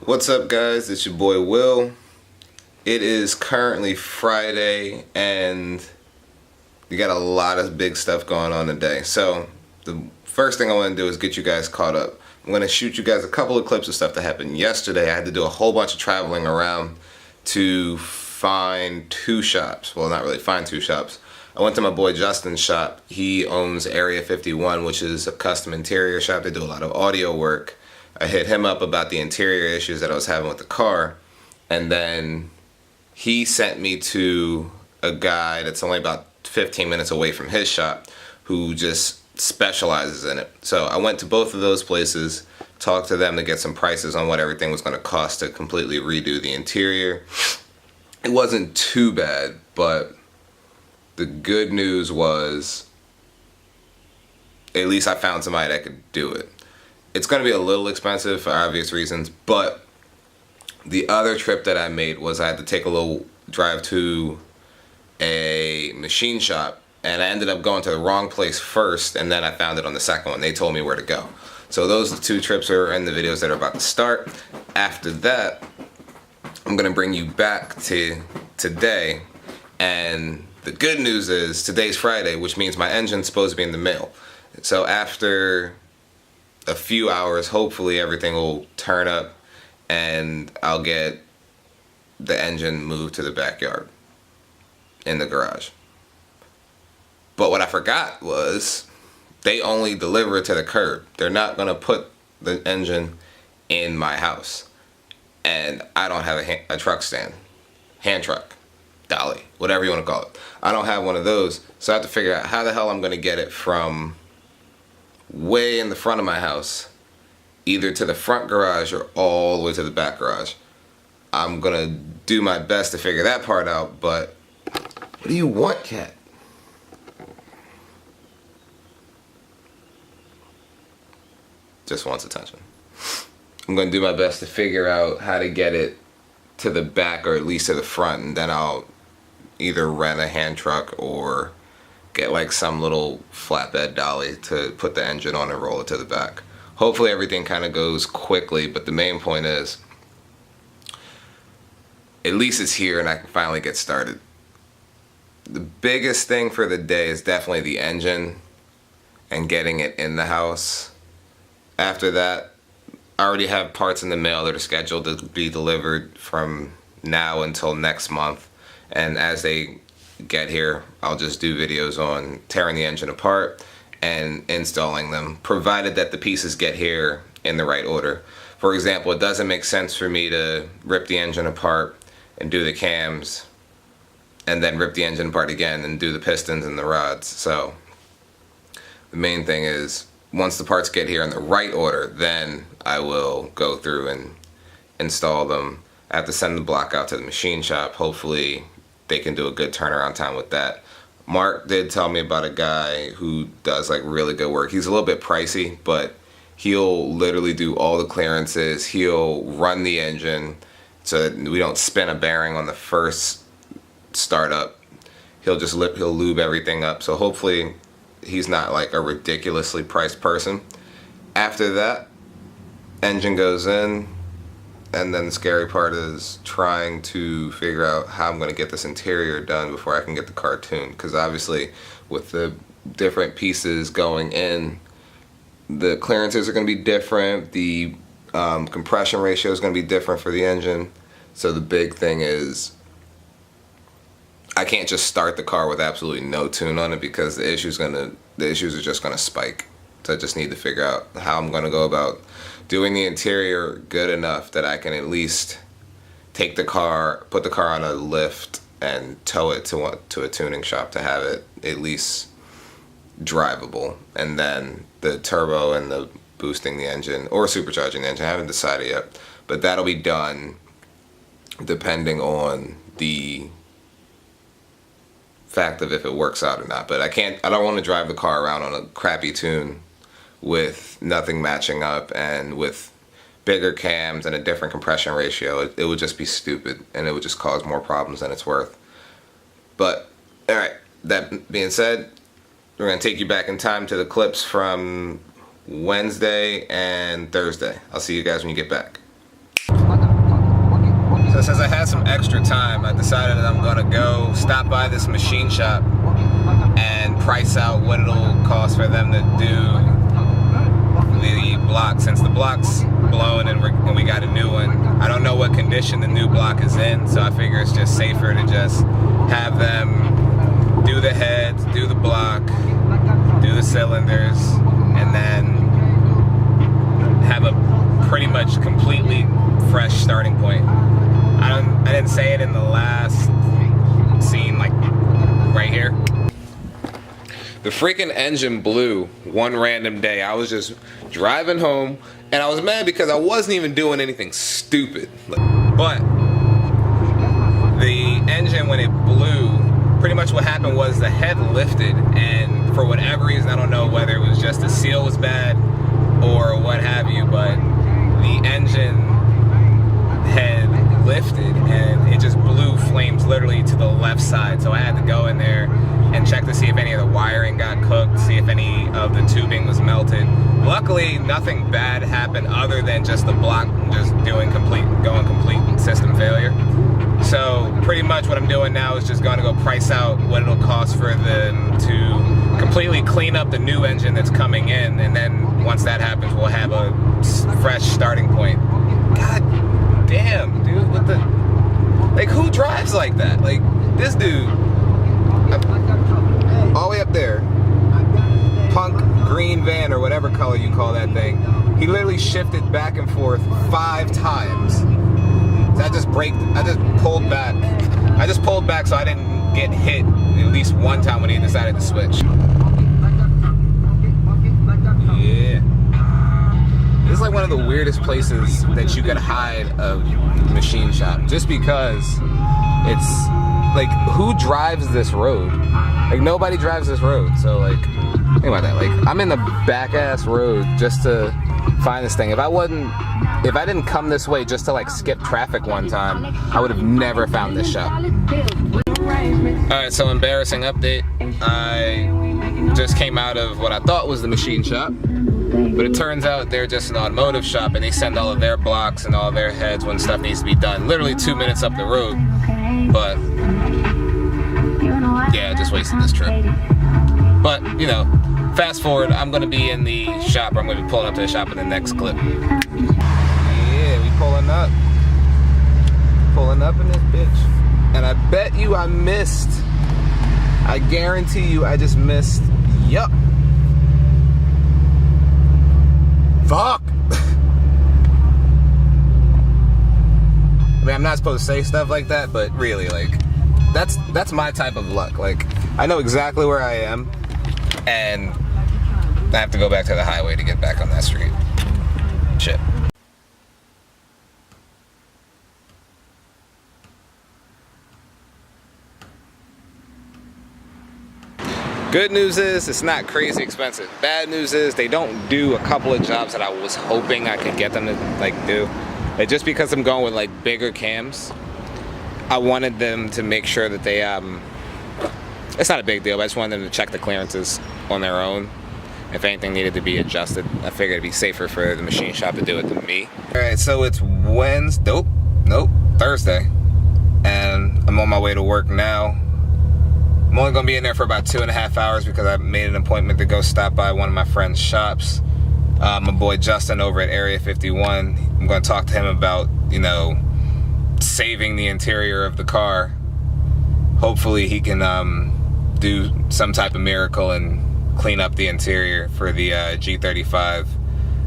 What's up, guys? It's your boy Will. It is currently Friday and we got a lot of big stuff going on today. So the first thing I want to do is get you guys caught up. I'm going to shoot you guys a couple of clips of stuff that happened yesterday. I had to do a whole bunch of traveling around to find two shops. Well, not really find two shops. I went to my boy Justin's shop. He owns Area 51, which is a custom interior shop. They do a lot of audio work. I hit him up about the interior issues that I was having with the car, and then he sent me to a guy that's only about 15 minutes away from his shop who just specializes in it. So I went to both of those places, talked to them to get some prices on what everything was going to cost to completely redo the interior. It wasn't too bad, but the good news was at least I found somebody that could do it. It's going to be a little expensive for obvious reasons, but the other trip that I made was I had to take a little drive to a machine shop, and I ended up going to the wrong place first, and then I found it on the second one. They told me where to go. So those are the two trips that are in the videos that are about to start. After that, I'm going to bring you back to today, and the good news is today's Friday, which means my engine's supposed to be in the mail. So after a few hours, hopefully everything will turn up and I'll get the engine moved to the backyard in the garage. But what I forgot was they only deliver it to the curb. They're not going to put the engine in my house. And I don't have a truck stand, hand truck, dolly, whatever you want to call it. I don't have one of those, so I have to figure out how the hell I'm going to get it from way in the front of my house, either to the front garage or all the way to the back garage. I'm gonna do my best to figure that part out, but what do you want, cat? Just wants attention. I'm gonna do my best to figure out how to get it to the back or at least to the front, and then I'll either rent a hand truck or get like some little flatbed dolly to put the engine on and roll it to the back. Hopefully everything kind of goes quickly, but the main point is at least it's here and I can finally get started. The biggest thing for the day is definitely the engine and getting it in the house. After that, I already have parts in the mail that are scheduled to be delivered from now until next month, and as they get here, I'll just do videos on tearing the engine apart and installing them, provided that the pieces get here in the right order. For example, it doesn't make sense for me to rip the engine apart and do the cams and then rip the engine apart again and do the pistons and the rods. So the main thing is once the parts get here in the right order, then I will go through and install them. I have to send the block out to the machine shop. Hopefully they can do a good turnaround time with that. Mark did tell me about a guy who does like really good work. He's a little bit pricey, but he'll literally do all the clearances. He'll run the engine so that we don't spin a bearing on the first startup. He'll lube everything up. So hopefully he's not like a ridiculously priced person. After that, engine goes in. And then the scary part is trying to figure out how I'm going to get this interior done before I can get the car tuned. Because obviously with the different pieces going in, the clearances are going to be different. The compression ratio is going to be different for the engine. So the big thing is I can't just start the car with absolutely no tune on it because the issues are just going to spike. So I just need to figure out how I'm going to go about doing the interior good enough that I can at least take the car, put the car on a lift and tow it to a tuning shop to have it at least drivable. And then the turbo and the boosting the engine or supercharging the engine, I haven't decided yet, but that'll be done depending on the fact of if it works out or not. But I don't want to drive the car around on a crappy tune with nothing matching up and with bigger cams and a different compression ratio. It would just be stupid and it would just cause more problems than it's worth. But alright, that being said, we're going to take you back in time to the clips from Wednesday and Thursday. I'll see you guys when you get back. So since I had some extra time, I decided that I'm gonna go stop by this machine shop and price out what it'll cost for them to do the block, since the block's blown and we got a new one. I don't know what condition the new block is in, so I figure it's just safer to just have them do the heads, do the block, do the cylinders, and then have a pretty much completely fresh starting point. I didn't say it in the last scene, like right here. The freaking engine blew one random day. I was just driving home and I was mad because I wasn't even doing anything stupid. But the engine, when it blew, pretty much what happened was the head lifted, and for whatever reason, I don't know whether it was just the seal was bad or what have you, but the engine head lifted and it just blew flames literally to the left side. So I had to go in there and check to see if any of the wiring got cooked, see if any of the tubing was melted. Luckily, nothing bad happened other than just the block just going complete system failure. So pretty much what I'm doing now is just going to go price out what it'll cost for them to completely clean up the new engine that's coming in, and then once that happens, we'll have a fresh starting point. God damn, dude, what the, like, who drives like that? Like, this dude, all the way up there, punk green van or whatever color you call that thing, he literally shifted back and forth 5 times. So I just pulled back. I just pulled back so I didn't get hit at least one time when he decided to switch. Yeah. This is like one of the weirdest places that you could hide a machine shop, just because it's like, who drives this road? Like, nobody drives this road. So like, think about that. Like, I'm in the back ass road just to find this thing. If I didn't come this way just to like skip traffic one time, I would have never found this shop. Alright, so embarrassing update. I just came out of what I thought was the machine shop, but it turns out they're just an automotive shop, and they send all of their blocks and all of their heads when stuff needs to be done. Literally 2 minutes up the road. But yeah, I just wasted this trip. But, you know, fast forward, I'm going to be in the shop, or I'm going to be pulling up to the shop in the next clip. Yeah, we pulling up. Pulling up in this bitch. And I bet you I missed. I guarantee you I just missed. Yup. Fuck. I mean, I'm not supposed to say stuff like that, but really, like, that's my type of luck. Like, I know exactly where I am, and I have to go back to the highway to get back on that street. Shit. Good news is it's not crazy expensive. Bad news is they don't do a couple of jobs that I was hoping I could get them to like do. Like, just because I'm going with like bigger cams, I wanted them to make sure that they it's not a big deal, but I just wanted them to check the clearances on their own. If anything needed to be adjusted, I figured it'd be safer for the machine shop to do it than me. Alright, so it's Wednesday, Thursday, and I'm on my way to work now. I'm only gonna be in there for about 2.5 hours because I made an appointment to go stop by one of my friend's shops. My boy Justin over at Area 51. I'm gonna talk to him about, you know, saving the interior of the car. Hopefully he can do some type of miracle and clean up the interior for the G35.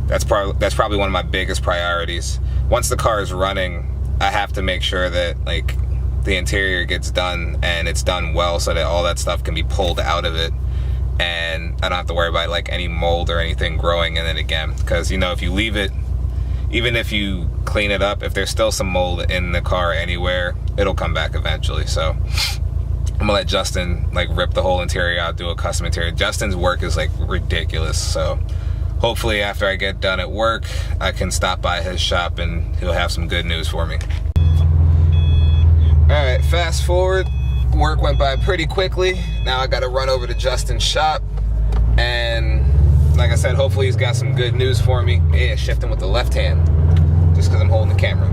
That's probably one of my biggest priorities. Once the car is running, I have to make sure that like the interior gets done, and it's done well, so that all that stuff can be pulled out of it, and I don't have to worry about like any mold or anything growing in it again. Because, you know, if you leave it, even if you clean it up, if there's still some mold in the car anywhere, it'll come back eventually. So I'm gonna let Justin like rip the whole interior out, do a custom interior. Justin's work is like ridiculous, so hopefully after I get done at work, I can stop by his shop and he'll have some good news for me. Alright, fast forward, work went by pretty quickly. Now I gotta run over to Justin's shop, and like I said, hopefully he's got some good news for me. Yeah, shifting with the left hand, just because I'm holding the camera.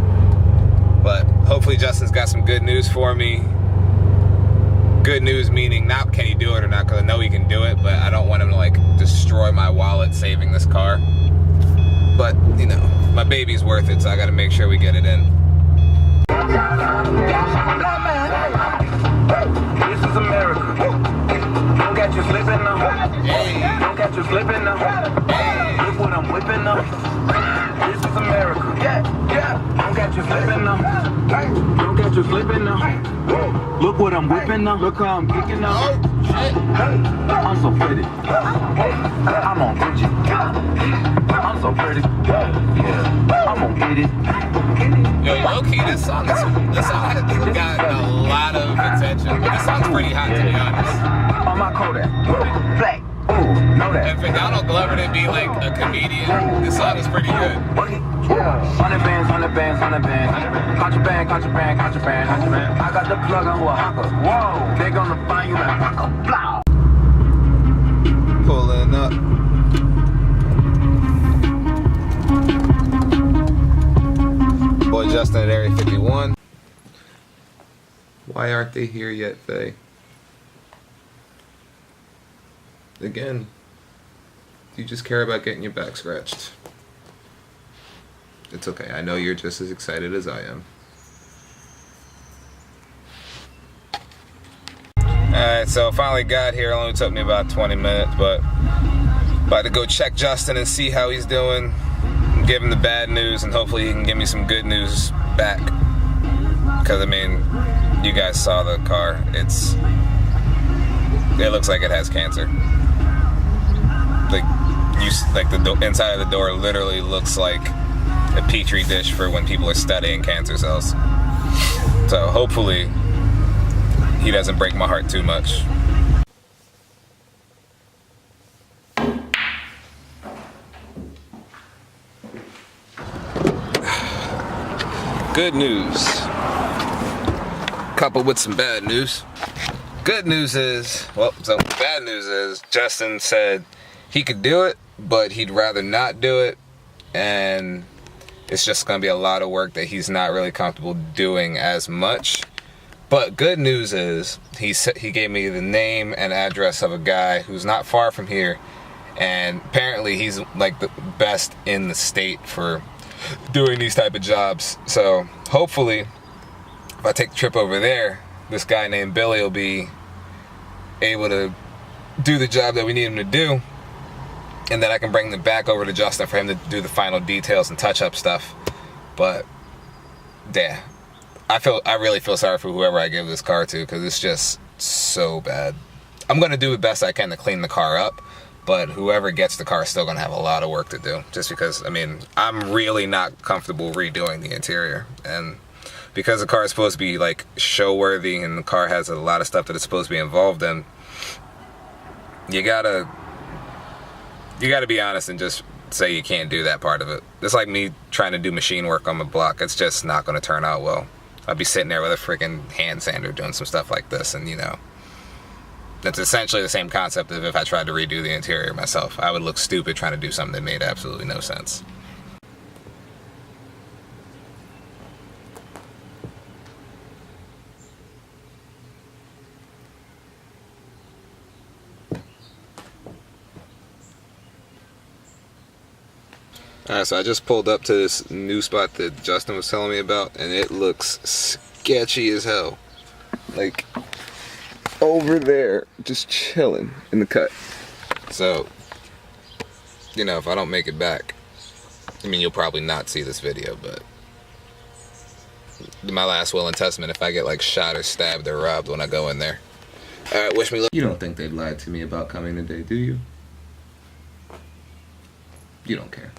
But hopefully hopefully Justin's got some good news for me. Good news meaning not can he do it or not, because I know he can do it, but I don't want him to like destroy my wallet saving this car. But, you know, my baby's worth it, so I gotta make sure we get it in. This is America. Don't catch you slipping now. Don't catch you slipping now. Look what I'm whipping up. This is America. Don't catch you slipping now. Don't catch you slipping now. Look what I'm whipping up. Look how I'm kicking up. I'm so pretty. I'm on Bridget. I'm so pretty. Yeah, I'm gonna get it. Yo, low-key, this song has gotten a lot of attention, but this song's pretty hot, to be honest. On my Kodak. Black. Ooh, know that. And for Donald Glover to be like a comedian, this song is pretty good. 100 bands, 100 bands, 100 bands. Contraband, contraband, contraband, contraband. I got the plug on who a hawker. Whoa, they gonna find you like hawker. Blah. Pulling up. Boy Justin at Area 51. Why aren't they here yet, Faye? Again, you just care about getting your back scratched. It's okay, I know you're just as excited as I am. Alright, so finally got here. It only took me about 20 minutes, but about to go check Justin and see how he's doing. Give him the bad news, and hopefully he can give me some good news back. Because, I mean, you guys saw the car. It looks like it has cancer. Like the inside of the door literally looks like a petri dish for when people are studying cancer cells. So hopefully he doesn't break my heart too much. Good news coupled with some bad news. Good news is, bad news is Justin said he could do it, but he'd rather not do it, and it's just gonna be a lot of work that he's not really comfortable doing as much. But good news is he gave me the name and address of a guy who's not far from here, and apparently he's like the best in the state for doing these type of jobs. So hopefully if I take the trip over there, this guy named Billy will be able to do the job that we need him to do, and then I can bring them back over to Justin for him to do the final details and touch up stuff. But yeah, I really feel sorry for whoever I give this car to, because it's just so bad. I'm gonna do the best I can to clean the car up, but whoever gets the car is still gonna have a lot of work to do, just because, I mean, I'm really not comfortable redoing the interior, and because the car is supposed to be like show worthy and the car has a lot of stuff that it's supposed to be involved in, you gotta be honest and just say you can't do that part of it. It's like me trying to do machine work on my block. It's just not gonna turn out well. I'd be sitting there with a freaking hand sander doing some stuff like this, and you know, that's essentially the same concept of if I tried to redo the interior myself. I would look stupid trying to do something that made absolutely no sense. Alright, so I just pulled up to this new spot that Justin was telling me about, and it looks sketchy as hell. Like, over there, just chilling in the cut. So, you know, if I don't make it back, I mean, you'll probably not see this video, but my last will and testament, if I get like shot or stabbed or robbed when I go in there. Alright, wish me luck. You don't think they've lied to me about coming today, do you? You don't care.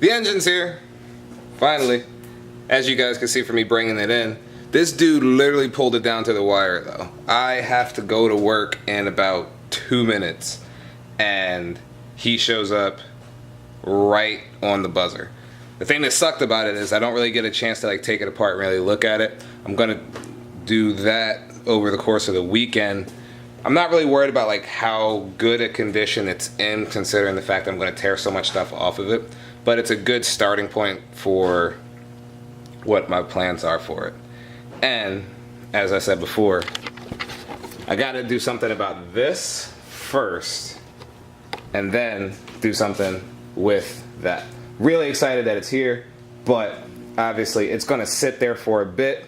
The engine's here, finally. as you guys can see from me bringing it in, this dude literally pulled it down to the wire though. I have to go to work in about 2 minutes and he shows up right on the buzzer. The thing that sucked about it is I don't really get a chance to like take it apart and really look at it. I'm gonna do that over the course of the weekend. I'm not really worried about like how good a condition it's in, considering the fact that I'm gonna tear so much stuff off of it, but it's a good starting point for what my plans are for it. And as I said before, I gotta do something about this first and then do something with that. Really excited that it's here, but obviously it's gonna sit there for a bit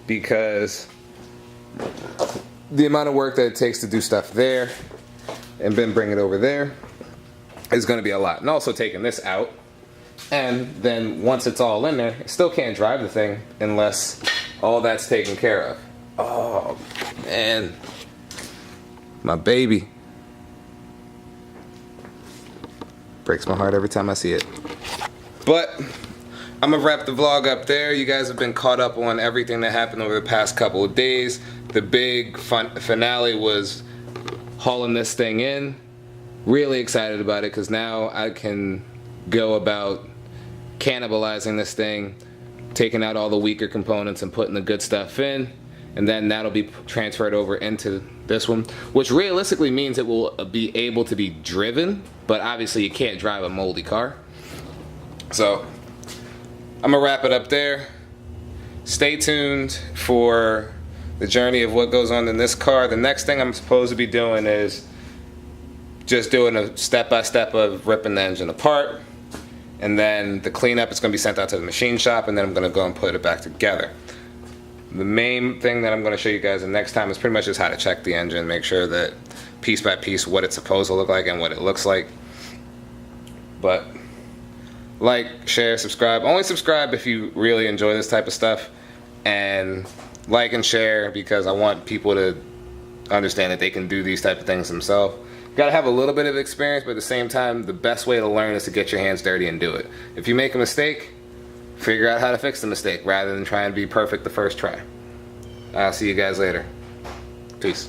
because the amount of work that it takes to do stuff there and then bring it over there is gonna be a lot. And also taking this out, and then once it's all in there, I still can't drive the thing unless all that's taken care of. Oh man, my baby. Breaks my heart every time I see it. But I'm gonna wrap the vlog up there. You guys have been caught up on everything that happened over the past couple of days. The big finale was hauling this thing in. Really excited about it because now I can go about cannibalizing this thing, taking out all the weaker components and putting the good stuff in, and then that'll be transferred over into this one, which realistically means it will be able to be driven, but obviously you can't drive a moldy car. So I'm gonna wrap it up there. Stay tuned for the journey of what goes on in this car. The next thing I'm supposed to be doing is just doing a step-by-step of ripping the engine apart, and then the cleanup is going to be sent out to the machine shop, and then I'm going to go and put it back together. The main thing that I'm going to show you guys the next time is pretty much just how to check the engine, make sure that piece by piece what it's supposed to look like and what it looks like. But like, share, subscribe. Only subscribe if you really enjoy this type of stuff, and like and share because I want people to understand that they can do these type of things themselves. You gotta have a little bit of experience, but at the same time, the best way to learn is to get your hands dirty and do it. If you make a mistake, figure out how to fix the mistake rather than try and be perfect the first try. I'll see you guys later. Peace.